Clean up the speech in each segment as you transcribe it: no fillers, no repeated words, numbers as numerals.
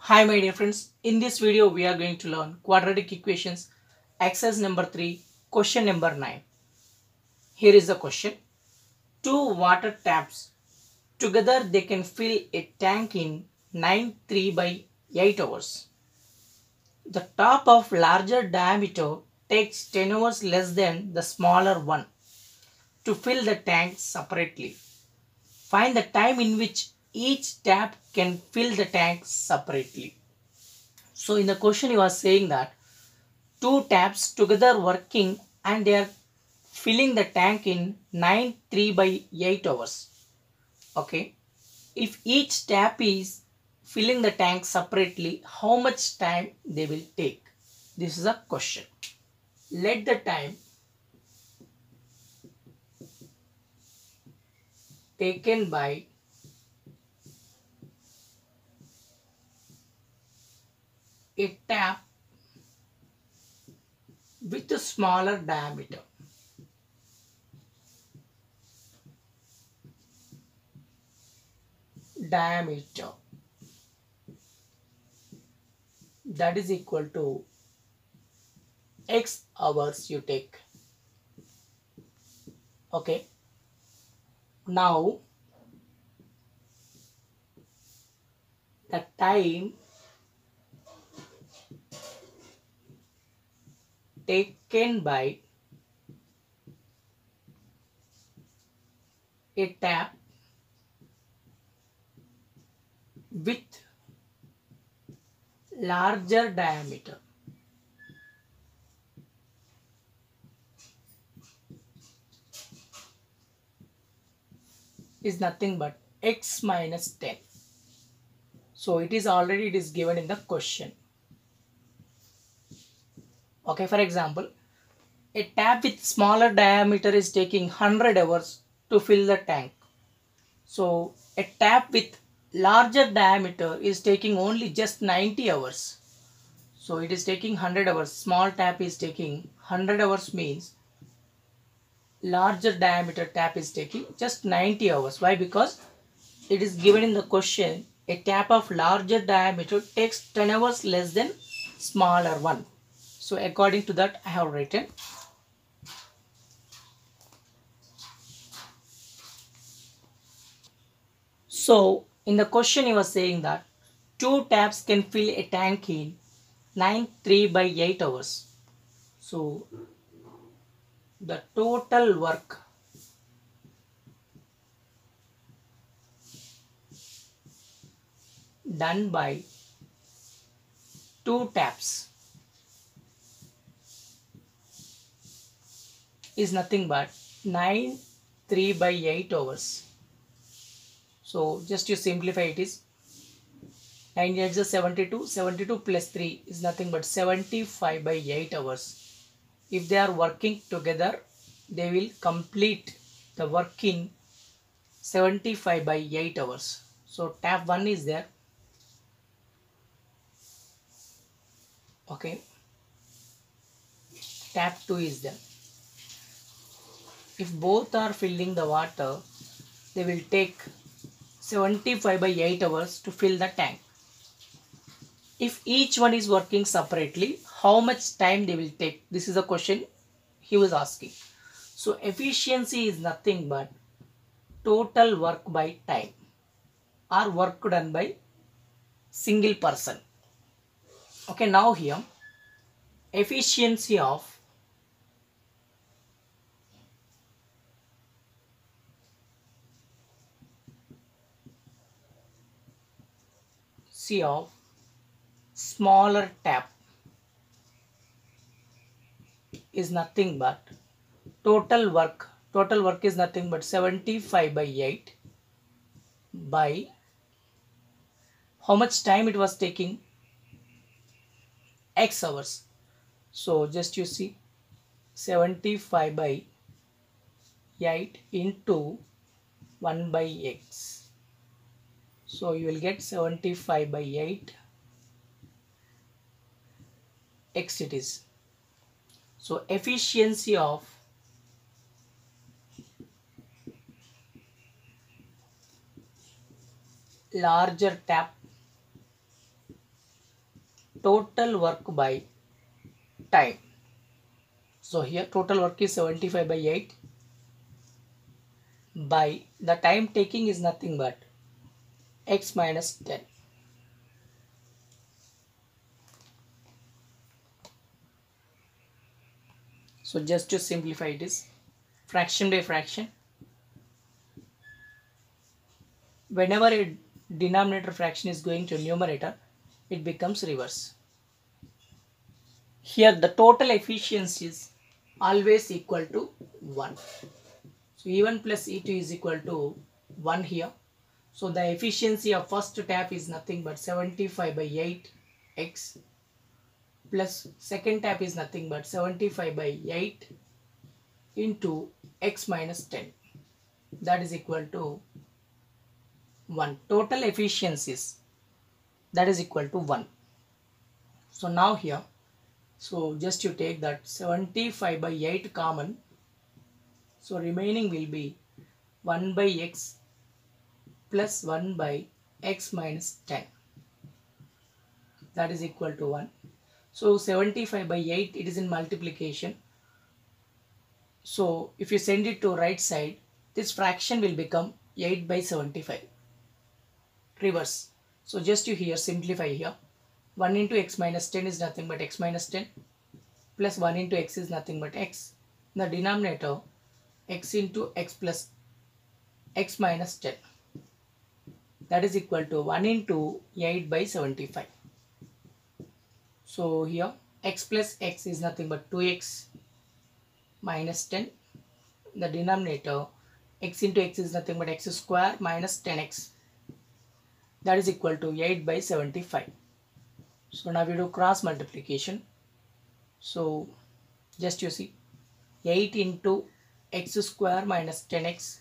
Hi my dear friends, in this video we are going to learn quadratic equations exercise number 3 question number 9. Here is the question. Two water taps together they can fill a tank in 9 by 8 hours. The top of larger diameter takes 10 hours less than the smaller one to fill the tank separately. Find the time in which each tap can fill the tank separately. So in the question you are saying that two taps together working and they are filling the tank in 9 by 8 hours. Okay. If each tap is filling the tank separately, how much time they will take? This is a question. Let the time taken by a tap with a smaller diameter. That is equal to x hours you take. Okay. Now the time taken by a tap with larger diameter is nothing but x minus 10. So it is given in the question. Okay, for example, a tap with smaller diameter is taking 100 hours to fill the tank. So a tap with larger diameter is taking only just 90 hours. So it is taking 100 hours. Small tap is taking 100 hours means larger diameter tap is taking just 90 hours. Why? Because it is given in the question a tap of larger diameter takes 10 hours less than smaller one. So according to that I have written. So in the question you are saying that two taps can fill a tank in 9 by 8 hours. So the total work done by two taps is nothing but 9 by 8 hours. So just to simplify it is 9 8 is 72, 72 plus 3 is nothing but 75 by 8 hours. If they are working together, they will complete the work in 75 by 8 hours. So tap 1 is there. Okay. Tap 2 is there. If both are filling the water, they will take 75 by 8 hours to fill the tank. If each one is working separately, how much time they will take? This is a question he was asking. So efficiency is nothing but total work by time or work done by single person. Okay, now here efficiency of smaller tap is nothing but total work is nothing but 75 by 8 by how much time it was taking, x hours. So just you see 75 by 8 into 1 by x. So you will get 75 by 8 x it is. So efficiency of larger tap total work by time. So here total work is 75 by 8 by the time taking is nothing but x minus 10. So just to simplify it is fraction by fraction. Whenever a denominator fraction is going to numerator, it becomes reverse. Here the total efficiency is always equal to 1. So E1 plus E2 is equal to 1 here. So the efficiency of first tap is nothing but 75 by 8x plus second tap is nothing but 75 by 8 into x minus 10. That is equal to 1. Total efficiencies, that is equal to 1. So now here, so just you take that 75 by 8 common. So remaining will be 1 by x plus 1 by x minus 10. That is equal to 1. So 75 by 8, it is in multiplication. So if you send it to right side, this fraction will become 8 by 75. Reverse. So just you here simplify here. 1 into x minus 10 is nothing but x minus 10 plus 1 into x is nothing but x. The denominator x into x plus x minus 10. That is equal to 1 into 8 by 75. So here x plus x is nothing but 2x minus 10. The denominator x into x is nothing but x square minus 10x. That is equal to 8 by 75. So now we do cross multiplication. So just you see 8 into x square minus 10x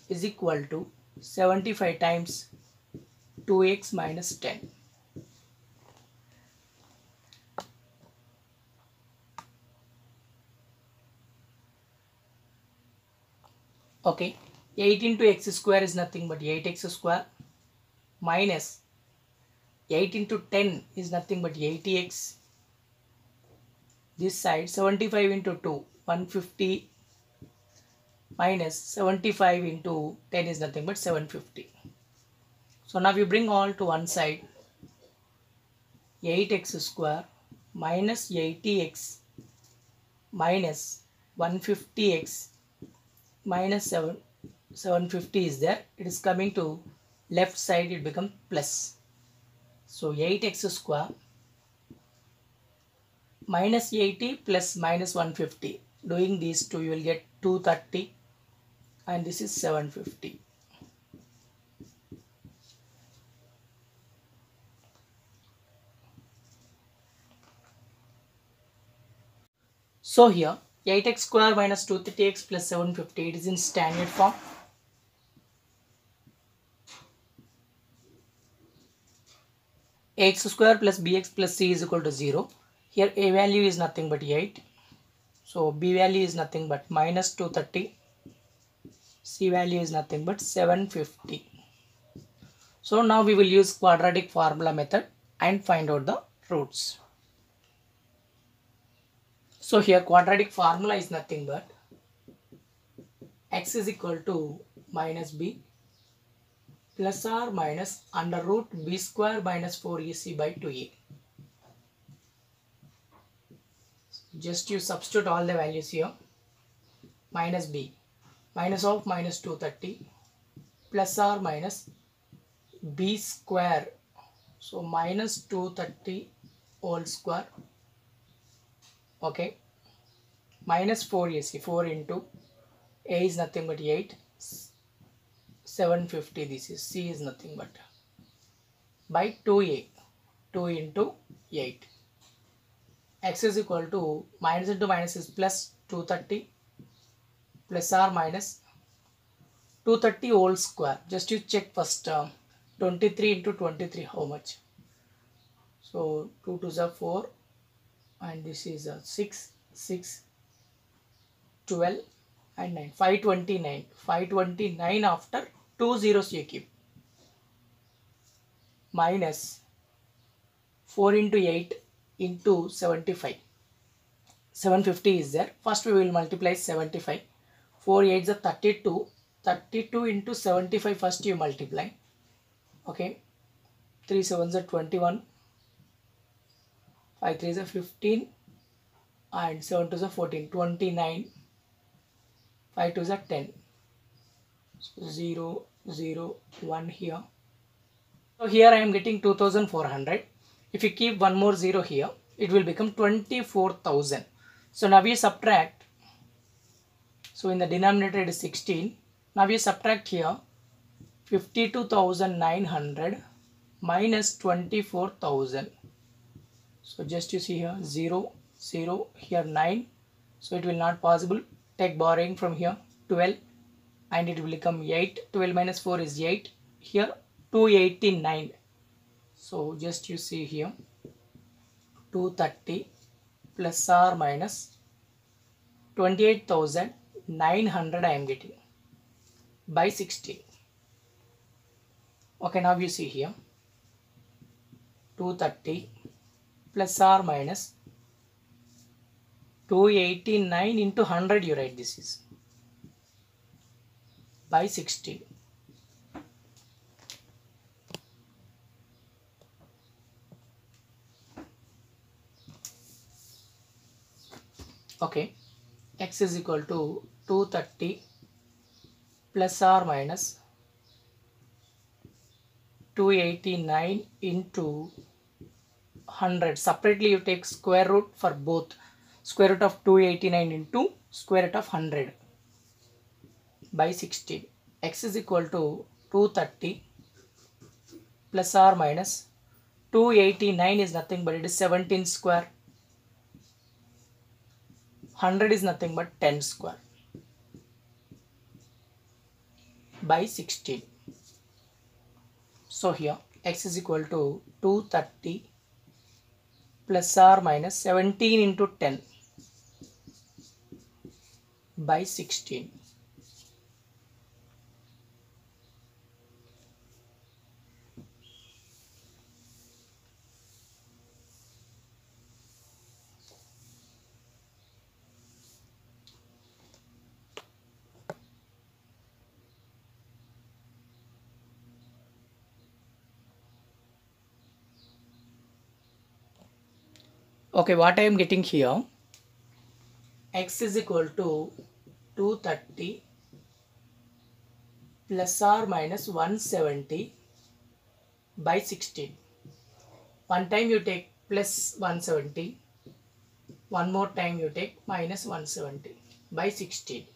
is equal to 75 times 2x minus 10. Okay, 8 into x square is nothing but 8x square minus 8 into 10 is nothing but 80x. This side 75 into 2, 150 minus 75 into 10 is nothing but 750. So now we bring all to one side. 8x square minus 80x minus 150x minus 750 is there. It is coming to left side, it becomes plus. So 8x square minus 80 plus minus 150. Doing these two, you will get 230 and this is 750. So here 8x square minus 230x plus 750, it is in standard form. Ax square plus bx plus c is equal to 0. Here a value is nothing but 8. So b value is nothing but minus 230. C value is nothing but 750. So now we will use quadratic formula method and find out the roots. So here quadratic formula is nothing but x is equal to minus b plus or minus under root b square minus 4ac by 2a. Just you substitute all the values here. Minus b, minus of minus 230 plus or minus b square. So minus 230 whole square. Okay. Minus 4ac, 4 into a is nothing but 8. 750, this is c is nothing but by 2a, 2 into 8. X is equal to minus into minus is plus 230 plus or minus 230 whole square. Just you check first 23 into 23 how much. So 2 to the 4 and this is 6, 6, 12 and 9, 529. 529 after 2 zeros you keep minus 4 into 8 into 75. 750 is there. First we will multiply 75. 4 8 is 32. 32 into 75 first you multiply. Okay. 3 7 is 21. 5 3 is 15. And 7 2 is 14. 29. 5 2 is 10. So 0 0 1 here. So here I am getting 2400. If you keep one more 0 here, it will become 24,000. So now we subtract. So in the denominator it is 16. Now we subtract here 52,900 minus 24,000. So just you see here 0 0 here 9. So it will not possible. Take borrowing from here 12 and it will become 8. 12 minus 4 is 8. Here 289. So just you see here 230 plus or minus 28,900 I am getting by 16. Okay, now you see here 230 plus or minus 289 into 100 you write this is by 16. Okay, x is equal to 230 plus or minus 289 into 100. Separately you take square root for both. Square root of 289 into square root of 100 by 16. X is equal to 230 plus or minus 289 is nothing but it is 17 square. 100 is nothing but 10 square by 16. So here x is equal to 230 plus or minus 17 into 10 by 16. Okay, what I am getting here, x is equal to 230 plus or minus 170 by 16. One time you take plus 170, one more time you take minus 170 by 16.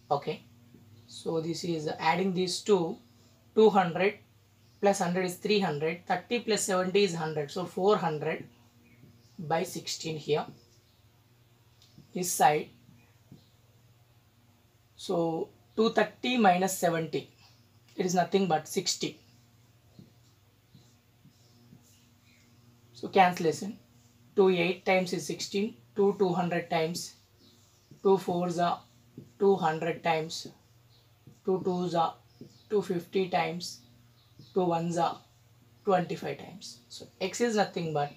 Okay. So this is adding these two, 200 plus 100 is 300, 30 plus 70 is 100, so 400 by 16 here, this side. So 230 minus 70, it is nothing but 60. So cancellation, 2 8 times is 16, 2 200 times, 2 4s are 200 times, 2 2s are 250 times, 2 1s are 25 times. So x is nothing but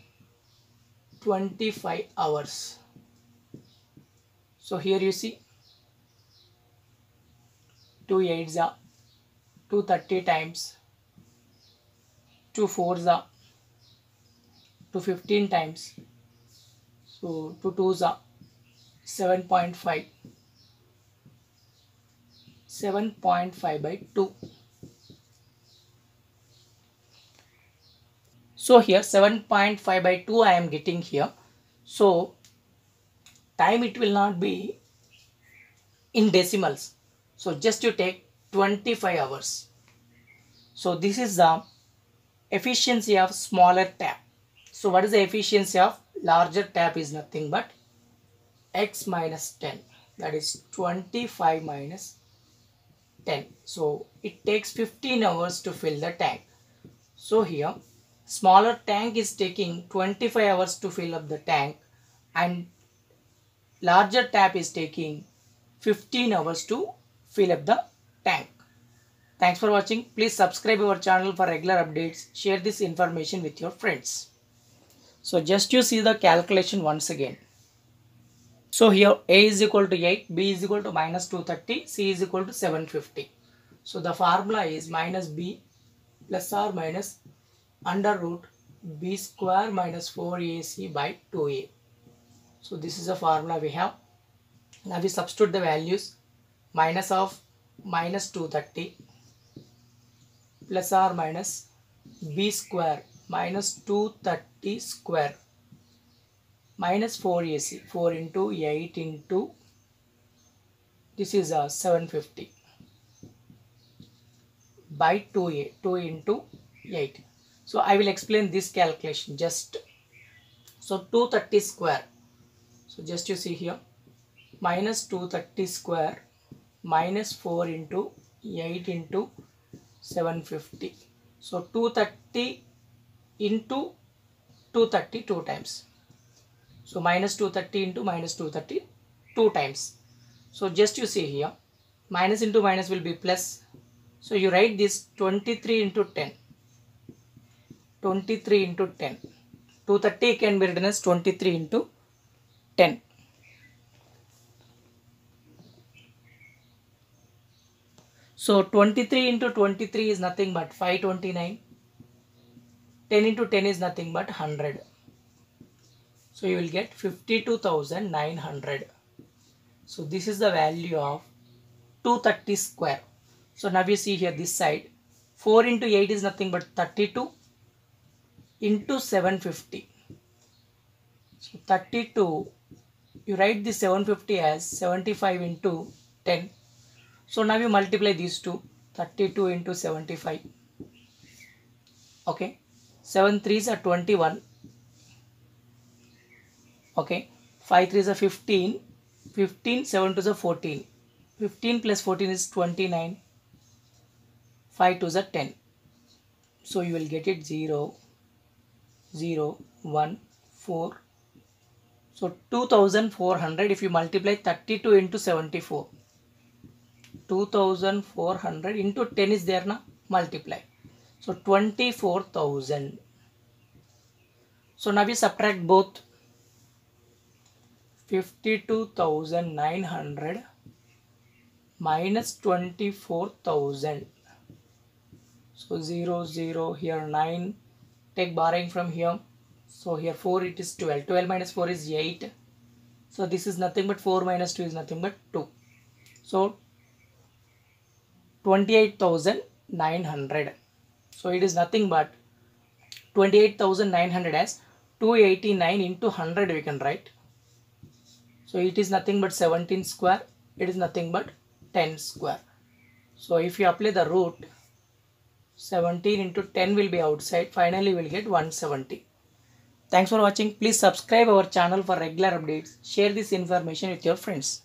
25 hours. So here you see 2 8s are 230 times, 2 4s are 215 times, so 2 2s are 7.5. 7.5 by 2. So here 7.5 by 2 I am getting here. So time it will not be in decimals. So just you take 25 hours. So this is the efficiency of smaller tap. So what is the efficiency of larger tap is nothing but x minus 10. That is 25 minus 10. So it takes 15 hours to fill the tank. So here smaller tank is taking 25 hours to fill up the tank and larger tap is taking 15 hours to fill up the tank. Thanks for watching. Please subscribe our channel for regular updates. Share this information with your friends. So just you see the calculation once again. So here A is equal to 8, B is equal to minus 230, C is equal to 750. So the formula is minus B plus or minus under root B square minus 4AC by 2A. So this is the formula we have. Now we substitute the values. Minus of minus 230 plus or minus B square minus 230 square minus 4AC, 4 into 8 into, this is 750 by 2A, 2 into 8. So I will explain this calculation just. So 230 square. So just you see here, minus 230 square minus 4 into 8 into 750. So 230 into 230 two times. So minus 230 into minus 230 two times. So just you see here, minus into minus will be plus. So you write this 23 into 10. 23 into 10. 230 can be written as 23 into 10. So 23 into 23 is nothing but 529. 10 into 10 is nothing but 100. So you will get 52,900. So this is the value of 230 square. So now you see here this side, 4 into 8 is nothing but 32 into 750. So 32, you write the 750 as 75 into 10. So now you multiply these two, 32 into 75. Okay, 7 3s are 21. Okay, 5 3s are 15. 15, 7 2s are 14. 15 plus 14 is 29. 5 2s are 10. So you will get it 0, 0, 1, 4. So 2400 if you multiply 32 into 74. 2400 into 10 is there now, multiply. So 24,000. So now we subtract both. 52,900 minus 24,000. So 0, 0 here 9. Take borrowing from here. So here 4 it is 12. 12 minus 4 is 8. So this is nothing but 4 minus 2 is nothing but 2. So 28,900. So it is nothing but 28,900 as 289 into 100 we can write. So it is nothing but 17 square. It is nothing but 10 square. So if you apply the root, 17 into 10 will be outside. Finally we will get 170. Thanks for watching. Please subscribe our channel for regular updates. Share this information with your friends.